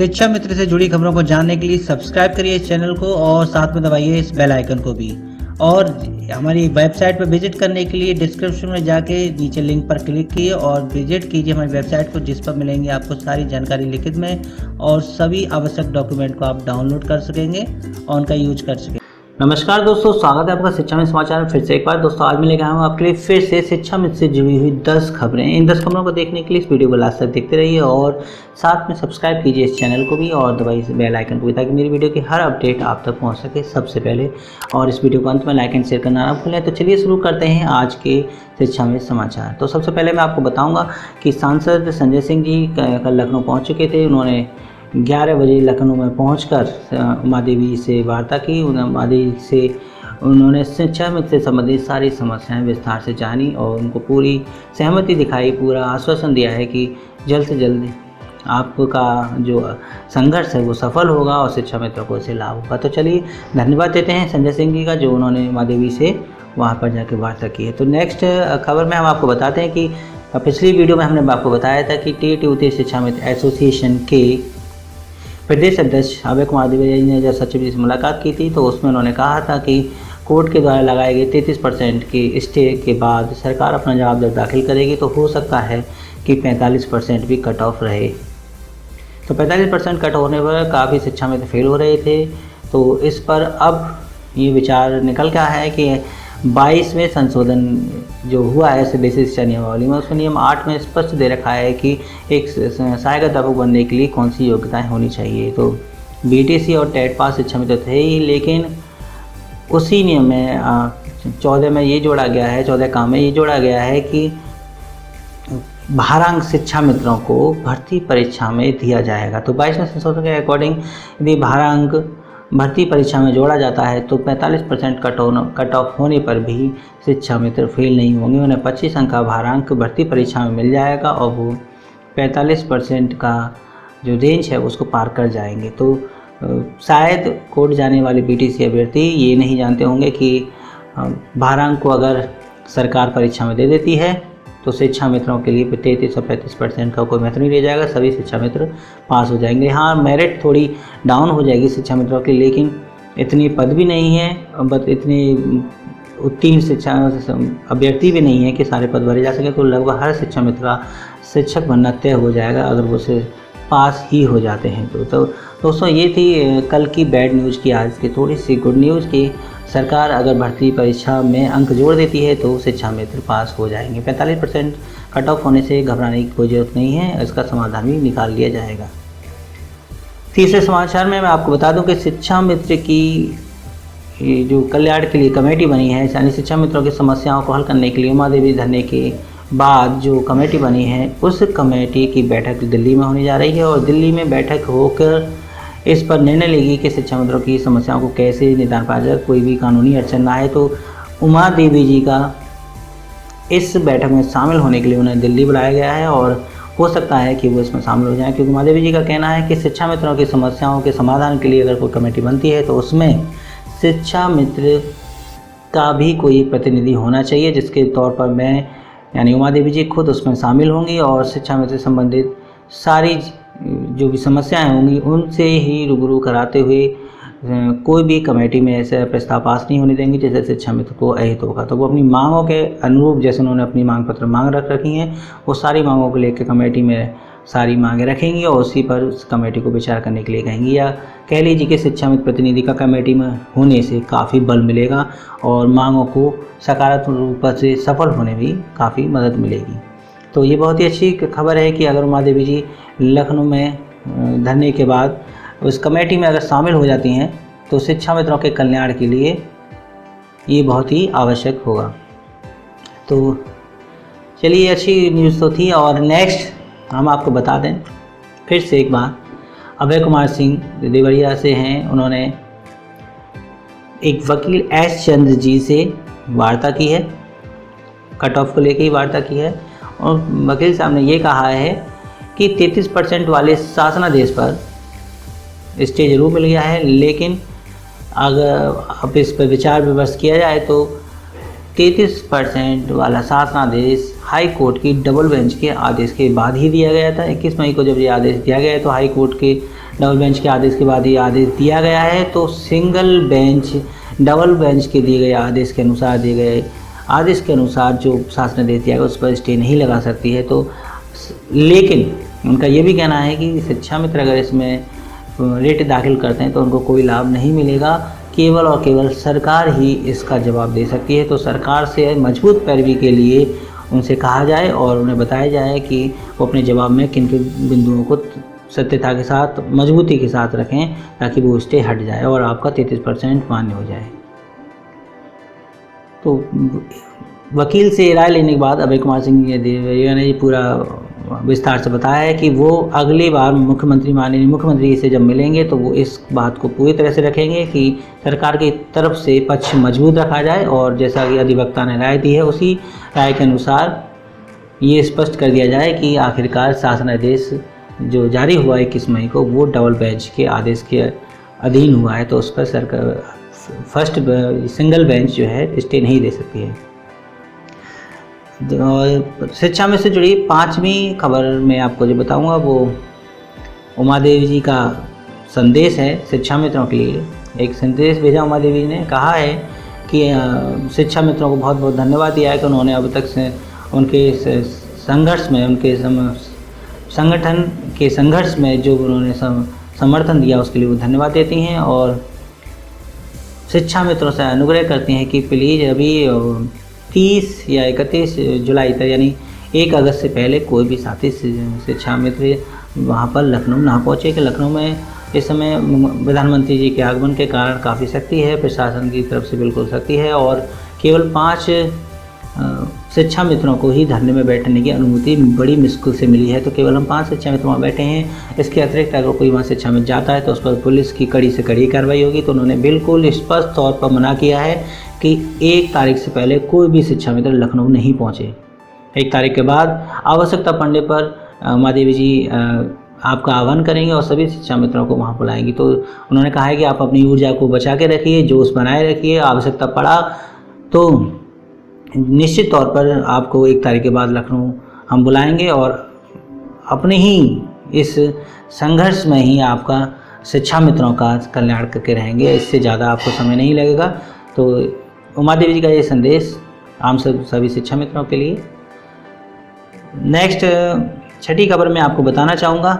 शिक्षा मित्र से जुड़ी खबरों को जानने के लिए सब्सक्राइब करिए इस चैनल को और साथ में दबाइए इस बेल आइकन को भी। और हमारी वेबसाइट पर विजिट करने के लिए डिस्क्रिप्शन में जाके नीचे लिंक पर क्लिक कीजिए और विजिट कीजिए हमारी वेबसाइट को, जिस पर मिलेंगे आपको सारी जानकारी लिखित में और सभी आवश्यक डॉक्यूमेंट को आप डाउनलोड कर सकेंगे और उनका यूज कर सकेंगे। नमस्कार दोस्तों, स्वागत है आपका शिक्षा मित्र समाचार में फिर से एक बार। दोस्तों आज मैं लेकर आया हूँ आपके लिए फिर से शिक्षा मित्र से जुड़ी हुई 10 खबरें। इन 10 खबरों को देखने के लिए इस वीडियो को लास्ट तक देखते रहिए और साथ में सब्सक्राइब कीजिए इस चैनल को भी और दबाइए बेल आइकन को भी, ताकि मेरी वीडियो की हर अपडेट आप तक पहुँच सके सबसे पहले। और इस वीडियो को अंत में लाइक एंड शेयर करना ना भूलें। तो चलिए शुरू करते हैं आज के शिक्षा मित्र समाचार। तो सबसे पहले मैं आपको बताऊँगा कि सांसद संजय सिंह जी कल लखनऊ पहुँच चुके थे। उन्होंने 11 बजे लखनऊ में पहुंचकर उमा देवी से वार्ता की। उमा देवी से उन्होंने शिक्षा मित्र से संबंधित सारी समस्याएं विस्तार से जानी और उनको पूरी सहमति दिखाई, पूरा आश्वासन दिया है कि जल्द से जल्द आपका जो संघर्ष है वो सफल होगा और शिक्षा मित्रों को इससे लाभ होगा। तो चलिए धन्यवाद देते हैं संजय सिंह जी का, जो उन्होंने उमा देवी से वहाँ पर जाकर वार्ता की है। तो नेक्स्ट खबर में हम आपको बताते हैं कि पिछली वीडियो में हमने आपको बताया था कि टेट युवती शिक्षा मित्र एसोसिएशन के प्रदेश अध्यक्ष अभय कुमार द्विवेदी ने जब सचिव जी से मुलाकात की थी तो उसमें उन्होंने कहा था कि कोर्ट के द्वारा लगाए गए 33% के स्टे के बाद सरकार अपना जवाब जब दाखिल करेगी तो हो सकता है कि 45% भी कट ऑफ रहे। तो 45% कट होने पर काफ़ी शिक्षा मित्र फेल हो रहे थे। तो इस पर अब ये विचार निकल के आया है कि 22वें संशोधन जो हुआ है बेसिक शिक्षा नियमावली में, उसमें नियम 8 में स्पष्ट दे रखा है कि एक सहायक अध्यापक बनने के लिए कौन सी योग्यताएं होनी चाहिए। तो बीटीसी और टेट पास शिक्षा मित्र थे ही, लेकिन उसी नियम में 14 में ये जोड़ा गया है, 14 काम में ये जोड़ा गया है कि भारांक शिक्षा मित्रों को भर्ती परीक्षा में दिया जाएगा। तो 22वें संशोधन के अकॉर्डिंग यदि भारांक भर्ती परीक्षा में जोड़ा जाता है तो 45% कट ऑफ होने पर भी शिक्षा मित्र फेल नहीं होंगे। उन्हें 25 अंक का भारांक भर्ती परीक्षा में मिल जाएगा और वो 45% का जो रेंज है उसको पार कर जाएंगे। तो शायद कोर्ट जाने वाले बीटीसी अभ्यर्थी ये नहीं जानते होंगे कि भारांक को अगर सरकार परीक्षा में दे देती है तो शिक्षा मित्रों के लिए 33 और 35% का कोई महत्व नहीं रह जाएगा, सभी शिक्षा मित्र पास हो जाएंगे। हाँ, मेरिट थोड़ी डाउन हो जाएगी शिक्षा मित्रों की, लेकिन इतनी पद भी नहीं है, बट इतनी उत्तीर्ण शिक्षा अभ्यर्थी भी नहीं है कि सारे पद भरे जा सके। तो लगभग हर शिक्षा मित्र का शिक्षक बनना तय हो जाएगा अगर वो से पास ही हो जाते हैं। तो दोस्तों ये थी कल की बैड न्यूज़ की आज की थोड़ी सी गुड न्यूज़ की सरकार अगर भर्ती परीक्षा में अंक जोड़ देती है तो शिक्षा मित्र पास हो जाएंगे। 45% कट ऑफ होने से घबराने की कोई ज़रूरत नहीं है, इसका समाधान भी निकाल लिया जाएगा। तीसरे समाचार में मैं आपको बता दूं कि शिक्षा मित्र की जो कल्याण के लिए कमेटी बनी है, यानी शिक्षा मित्रों की समस्याओं को हल करने के लिए उमा देवी धरने के बाद जो कमेटी बनी है उस कमेटी की बैठक दिल्ली में होने जा रही है और दिल्ली में बैठक होकर इस पर निर्णय लेगी कि शिक्षा मित्रों की समस्याओं को कैसे निदान पाया जाए, कोई भी कानूनी अड़चन ना आए। तो उमा देवी जी का इस बैठक में शामिल होने के लिए उन्हें दिल्ली बुलाया गया है और हो सकता है कि वो इसमें शामिल हो जाएं, क्योंकि उमा देवी जी का कहना है कि शिक्षा मित्रों की समस्याओं के समाधान के लिए अगर कोई कमेटी बनती है तो उसमें शिक्षा मित्र का भी कोई प्रतिनिधि होना चाहिए, जिसके तौर पर मैं यानी उमा देवी जी खुद उसमें शामिल होंगी और शिक्षा मित्र से संबंधित सारी जो भी समस्याएं होंगी उनसे ही रूबरू कराते हुए कोई भी कमेटी में ऐसा प्रस्ताव पास नहीं होने देंगे जिससे शिक्षा मित्र को अहित होगा। तो वो अपनी मांगों के अनुरूप, जैसे उन्होंने अपनी मांग पत्र मांग रखी हैं, वो सारी मांगों को लेकर कमेटी में सारी मांगें रखेंगी और उसी पर उस कमेटी को विचार करने के लिए कहेंगी। या कह लीजिए कि शिक्षा मित्र प्रतिनिधि का कमेटी में होने से काफ़ी बल मिलेगा और मांगों को सकारात्मक रूप से सफल होने में काफ़ी मदद मिलेगी। तो ये बहुत ही अच्छी खबर है कि अगर उमा देवी जी लखनऊ में धरने के बाद उस कमेटी में अगर शामिल हो जाती हैं तो शिक्षा मित्रों के कल्याण के लिए ये बहुत ही आवश्यक होगा। तो चलिए अच्छी न्यूज़ तो थी। और नेक्स्ट हम आपको बता दें फिर से एक बार, अभय कुमार सिंह देवरिया से हैं, उन्होंने एक वकील एस चंद्र जी से वार्ता की है, कट ऑफ को लेकर ही वार्ता की है और वकील साहब ने ये कहा है कि 33% वाले शासनादेश पर स्टे जरूर मिल गया है, लेकिन अगर अब इस पर विचार विमर्श किया जाए तो 33% वाला शासनादेश हाई कोर्ट की डबल बेंच के आदेश के बाद ही दिया गया था। 21 मई को जब ये आदेश दिया गया तो हाई कोर्ट के डबल बेंच के आदेश के बाद ये आदेश दिया गया है। तो सिंगल बेंच डबल बेंच के दिए गए आदेश के अनुसार जो शासनादेश दिया गया उस पर स्टे नहीं लगा सकती है। तो लेकिन उनका ये भी कहना है कि शिक्षा मित्र अगर इसमें रेट दाखिल करते हैं तो उनको कोई लाभ नहीं मिलेगा, केवल और केवल सरकार ही इसका जवाब दे सकती है। तो सरकार से मजबूत पैरवी के लिए उनसे कहा जाए और उन्हें बताया जाए कि वो अपने जवाब में किन किन बिंदुओं को सत्यता के साथ मजबूती के साथ रखें ताकि वो स्टे हट जाए और आपका 33% मान्य हो जाए। तो वकील से राय लेने के बाद अभय कुमार सिंह ने पूरा विस्तार से बताया है कि वो अगली बार माननीय मुख्यमंत्री से जब मिलेंगे तो वो इस बात को पूरी तरह से रखेंगे कि सरकार की तरफ से पक्ष मजबूत रखा जाए और जैसा कि अधिवक्ता ने राय दी है उसी राय के अनुसार ये स्पष्ट कर दिया जाए कि आखिरकार शासनादेश जो जारी हुआ है 21 मई को वो डबल बेंच के आदेश के अधीन हुआ है, तो उस पर सरकार सिंगल बेंच जो है स्टे नहीं दे सकती है। और शिक्षा में से जुड़ी 5वीं खबर मैं आपको जो बताऊंगा वो उमा देवी जी का संदेश है शिक्षा मित्रों के लिए। एक संदेश भेजा उमा देवी ने, कहा है कि शिक्षा मित्रों को बहुत बहुत धन्यवाद दिया है कि उन्होंने अब तक से उनके संघर्ष में उनके संगठन के संघर्ष में जो उन्होंने समर्थन दिया उसके लिए वो धन्यवाद देती हैं और शिक्षा मित्रों से अनुग्रह करती हैं कि प्लीज़ अभी 30 या 31 जुलाई तक यानी 1 अगस्त से पहले कोई भी साथी शिक्षा मित्र वहाँ पर लखनऊ ना पहुँचे कि लखनऊ में इस समय प्रधानमंत्री जी के आगमन के कारण काफ़ी सख्ती है, प्रशासन की तरफ से बिल्कुल सख्ती है और केवल 5 शिक्षा मित्रों को ही धरने में बैठने की अनुमति बड़ी मुश्किल से मिली है। तो केवल हम 5 शिक्षा मित्र वहाँ बैठे हैं। इसके अतिरिक्त अगर कोई वहाँ शिक्षा मित्र जाता है तो उस पर पुलिस की कड़ी से कड़ी कार्रवाई होगी। तो उन्होंने बिल्कुल स्पष्ट तौर पर मना किया है कि 1 तारीख से पहले कोई भी शिक्षा मित्र लखनऊ नहीं पहुँचे। 1 तारीख के बाद आवश्यकता पड़ने पर उमा देवी जी आपका आह्वान करेंगे और सभी शिक्षा मित्रों को वहाँ बुलाएंगी। तो उन्होंने कहा है कि आप अपनी ऊर्जा को बचा के रखिए, जोश बनाए रखिए, आवश्यकता पड़ा तो निश्चित तौर पर आपको 1 तारीख के बाद लखनऊ हम बुलाएंगे और अपने ही इस संघर्ष में ही आपका शिक्षा मित्रों का कल्याण करके रहेंगे। इससे ज़्यादा आपको समय नहीं लगेगा। तो उमा देवी जी का ये संदेश आम सभी शिक्षा मित्रों के लिए। नेक्स्ट 6ठी खबर में आपको बताना चाहूँगा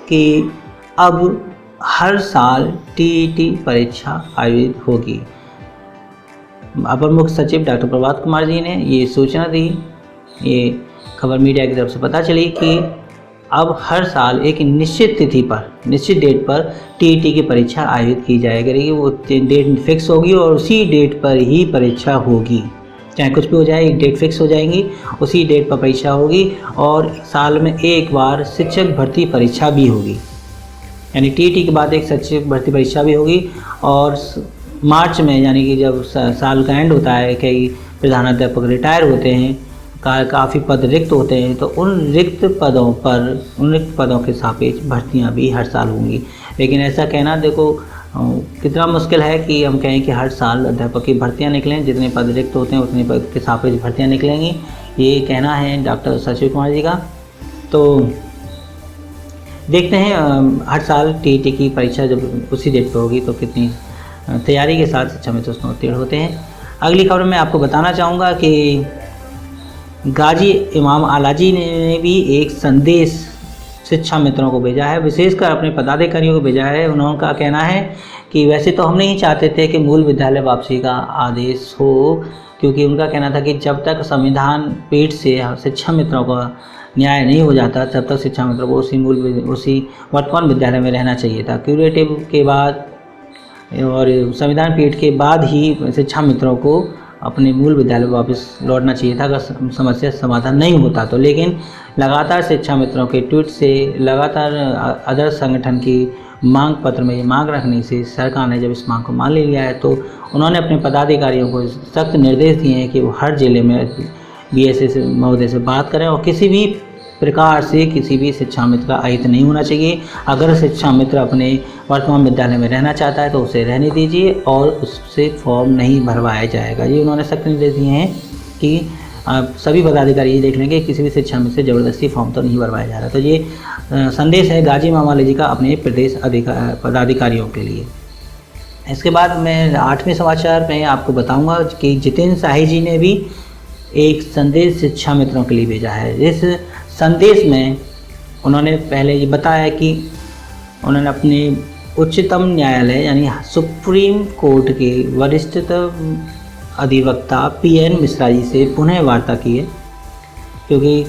कि अब हर साल टीईटी परीक्षा आयोजित होगी। अपर मुख्य सचिव डॉक्टर प्रभात कुमार जी ने ये सूचना दी। ये खबर मीडिया की तरफ से पता चली कि अब हर साल एक निश्चित तिथि पर, निश्चित डेट पर टीईटी की परीक्षा आयोजित की जाया करेगी। वो डेट फिक्स होगी और उसी डेट पर ही परीक्षा होगी। चाहे कुछ भी हो जाए, एक डेट फिक्स हो जाएंगी, उसी डेट पर परीक्षा होगी और साल में एक बार शिक्षक भर्ती परीक्षा भी होगी। यानी टीईटी के बाद एक शिक्षक भर्ती परीक्षा भी होगी और मार्च में यानी कि जब साल का एंड होता है, कई प्रधानाध्यापक रिटायर होते हैं, काफ़ी पद रिक्त होते हैं, तो उन रिक्त पदों के सापेक्ष भर्तियां भी हर साल होंगी। लेकिन ऐसा कहना देखो कितना मुश्किल है कि हम कहें कि हर साल अध्यापक की भर्तियां निकलें, जितने पद रिक्त होते हैं उतने पद के सापेक्ष भर्तियां निकलेंगी, ये कहना है डॉक्टर सचिव कुमार जी का। तो देखते हैं हर साल टीईटी की परीक्षा जब उसी डेट पर होगी तो कितनी तैयारी के साथ शिक्षा मित्र उसमें उत्तीर्ण होते हैं। अगली खबर में आपको बताना चाहूँगा कि गाजी इमाम आलाजी ने भी एक संदेश शिक्षा मित्रों को भेजा है, विशेषकर अपने पदाधिकारियों को भेजा है। उनका कहना है कि वैसे तो हम नहीं चाहते थे कि मूल विद्यालय वापसी का आदेश हो, क्योंकि उनका कहना था कि जब तक संविधान पीठ से शिक्षा मित्रों का न्याय नहीं हो जाता तब तक शिक्षा मित्रों को उसी वर्तमान विद्यालय में रहना चाहिए था। क्यूरेटिव के बाद और संविधान पीठ के बाद ही शिक्षा मित्रों को अपने मूल विद्यालय वापस लौटना चाहिए था अगर समस्या समाधान नहीं होता तो। लेकिन लगातार शिक्षा मित्रों के ट्वीट से, लगातार अदर संगठन की मांग पत्र में ये मांग रखने से सरकार ने जब इस मांग को मान लिया है तो उन्होंने अपने पदाधिकारियों को सख्त निर्देश दिए हैं कि वो हर जिले में बीएसए महोदय से बात करें और किसी भी प्रकार से किसी भी शिक्षा मित्र का अहित नहीं होना चाहिए। अगर शिक्षा मित्र अपने वर्तमान विद्यालय में रहना चाहता है तो उसे रहने दीजिए और उससे फॉर्म नहीं भरवाया जाएगा। ये उन्होंने सख्त निर्देश दिए हैं कि आप सभी पदाधिकारी ये देख लेंगे किसी भी शिक्षा में से ज़बरदस्ती फॉर्म तो नहीं भरवाया जा रहा। तो ये संदेश है गाजी मामाले जी का अपने प्रदेश पदाधिकारियों के लिए। इसके बाद मैं 8वें समाचार में आपको बताऊंगा कि जितेंद्र शाही जी ने भी एक संदेश शिक्षा मित्रों के लिए भेजा है। इस संदेश में उन्होंने पहले ये बताया कि उन्होंने अपने उच्चतम न्यायालय यानी सुप्रीम कोर्ट के वरिष्ठतम अधिवक्ता PN मिश्रा जी से पुनः वार्ता की है, क्योंकि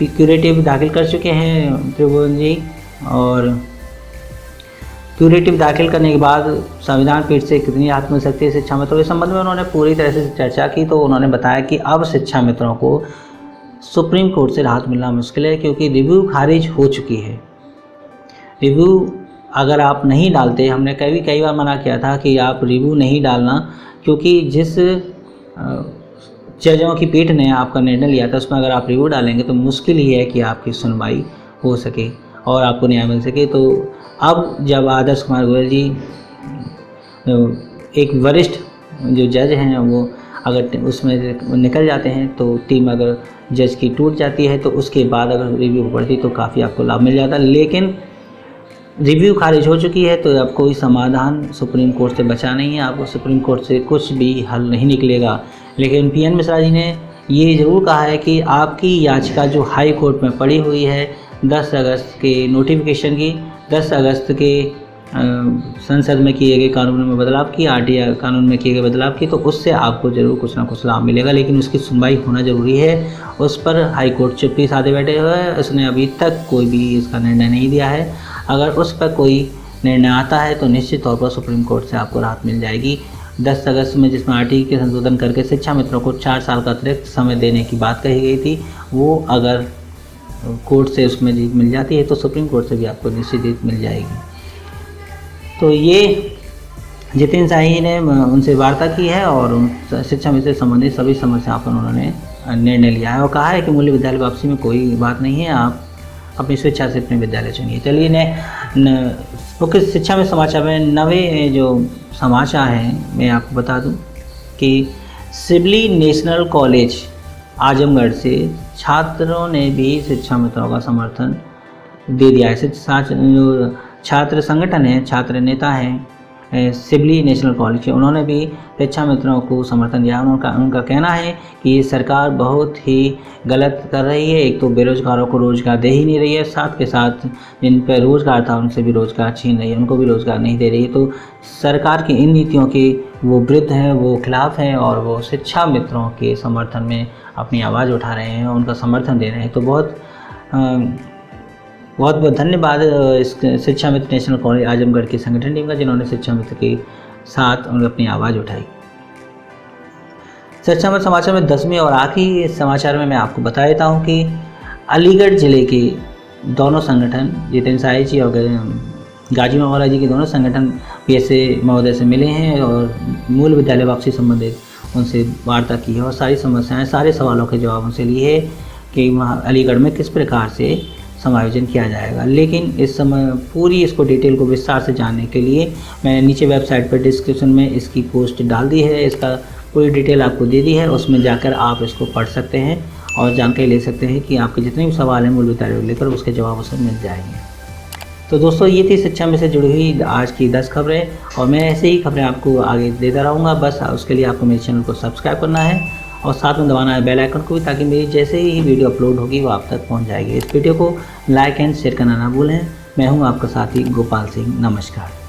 क्यूरेटिव दाखिल कर चुके हैं त्रिभुवन जी, और क्यूरेटिव दाखिल करने के बाद संविधान पीठ से कितनी राहत मिल सकती है शिक्षा मित्रों के संबंध में उन्होंने पूरी तरह से चर्चा की। तो उन्होंने बताया कि अब शिक्षा मित्रों को सुप्रीम कोर्ट से राहत मिलना मुश्किल है, क्योंकि रिव्यू खारिज हो चुकी है। रिव्यू अगर आप नहीं डालते, हमने कई बार मना किया था कि आप रिव्यू नहीं डालना, क्योंकि जिस जजों की पीठ ने आपका निर्णय लिया था उसमें अगर आप रिव्यू डालेंगे तो मुश्किल ही है कि आपकी सुनवाई हो सके और आपको न्याय मिल सके। तो अब जब आदर्श कुमार गोयल जी एक वरिष्ठ जो जज हैं वो अगर उसमें निकल जाते हैं तो टीम अगर जज की टूट जाती है तो उसके बाद अगर रिव्यू पड़ती तो काफ़ी आपको लाभ मिल जाता। लेकिन रिव्यू खारिज हो चुकी है तो अब कोई समाधान सुप्रीम कोर्ट से बचा नहीं है, आपको सुप्रीम कोर्ट से कुछ भी हल नहीं निकलेगा। लेकिन PN मिश्रा जी ने ये ज़रूर कहा है कि आपकी याचिका जो हाई कोर्ट में पड़ी हुई है 10 अगस्त के नोटिफिकेशन की, 10 अगस्त के संसद में किए गए कानून में बदलाव की, RTI कानून में किए गए बदलाव की, तो उससे आपको ज़रूर कुछ ना कुछ लाभ मिलेगा। लेकिन उसकी सुनवाई होना ज़रूरी है। उस पर हाई कोर्ट चुप्पी साधे बैठे हुए है, उसने अभी तक कोई भी इसका निर्णय नहीं दिया है। अगर उस पर कोई निर्णय आता है तो निश्चित तौर पर सुप्रीम कोर्ट से आपको राहत मिल जाएगी। 10 अगस्त में जिसमें RTI के संशोधन करके शिक्षा मित्रों को 4 साल का अतिरिक्त समय देने की बात कही गई थी, वो अगर कोर्ट से उसमें जीत मिल जाती है तो सुप्रीम कोर्ट से भी आपको निश्चित जीत मिल जाएगी। तो ये जितेंद्र शाही ने उनसे वार्ता की है और शिक्षा में से संबंधित सभी समस्याओं पर उन्होंने निर्णय लिया है और कहा है कि मूल्य विद्यालय वापसी में कोई बात नहीं है, आप अपनी स्वेच्छा से अपने विद्यालय चुनिए। चलिए मुख्य शिक्षा में समाचार में नवे जो समाचार हैं मैं आपको बता दूं कि सिबली नेशनल कॉलेज आजमगढ़ से छात्रों ने भी शिक्षा मित्रों का समर्थन दे दिया है। छात्र संगठन है, छात्र नेता हैं सिबली नेशनल कॉलेज के, उन्होंने भी शिक्षा मित्रों को समर्थन दिया। उनका कहना है कि ये सरकार बहुत ही गलत कर रही है। एक तो बेरोजगारों को रोज़गार दे ही नहीं रही है, साथ के साथ जिन पर रोज़गार था उनसे भी रोज़गार छीन रही है, उनको भी रोज़गार नहीं दे रही है। तो सरकार की इन नीतियों के वो विरुद्ध हैं, वो खिलाफ़ हैं और वो शिक्षा मित्रों के समर्थन में अपनी आवाज़ उठा रहे हैं, उनका समर्थन दे रहे हैं। तो बहुत बहुत धन्यवाद इस शिक्षा मित्र नेशनल कॉलेज आजमगढ़ की संगठन टीम का, जिन्होंने शिक्षा मित्र के साथ उन्हें अपनी आवाज़ उठाई। शिक्षा मित्र समाचार में 10वें और आखिरी समाचार में मैं आपको बता देता हूँ कि अलीगढ़ ज़िले के दोनों संगठन जितेंद्र शाही जी और गाजी मामाला जी के दोनों संगठन PSA महोदय से मिले हैं और मूल विद्यालय वापसी संबंधित उनसे वार्ता की है और सारी समस्याएं, सारे सवालों के जवाब उनसे लिए कि वहाँ अलीगढ़ में किस प्रकार से समायोजन किया जाएगा। लेकिन इस समय पूरी इसको डिटेल को विस्तार से जानने के लिए मैंने नीचे वेबसाइट पर डिस्क्रिप्शन में इसकी पोस्ट डाल दी है, इसका पूरी डिटेल आपको दे दी है, उसमें जाकर आप इसको पढ़ सकते हैं और जानकारी ले सकते हैं कि आपके जितने भी सवाल हैं मूल विद्यालय को लेकर उसके जवाब उसमें मिल जाएंगे। तो दोस्तों ये थी शिक्षा में से जुड़ी हुई आज की 10 खबरें और मैं ऐसे ही खबरें आपको आगे देता रहूँगा। बस उसके लिए आपको मेरे चैनल को सब्सक्राइब करना है और साथ में दबाना है बेल आइकन को भी, ताकि मेरी जैसे ही वीडियो अपलोड होगी वो आप तक पहुंच जाएगी। इस वीडियो को लाइक एंड शेयर करना ना भूलें। मैं हूं आपका साथी गोपाल सिंह। नमस्कार।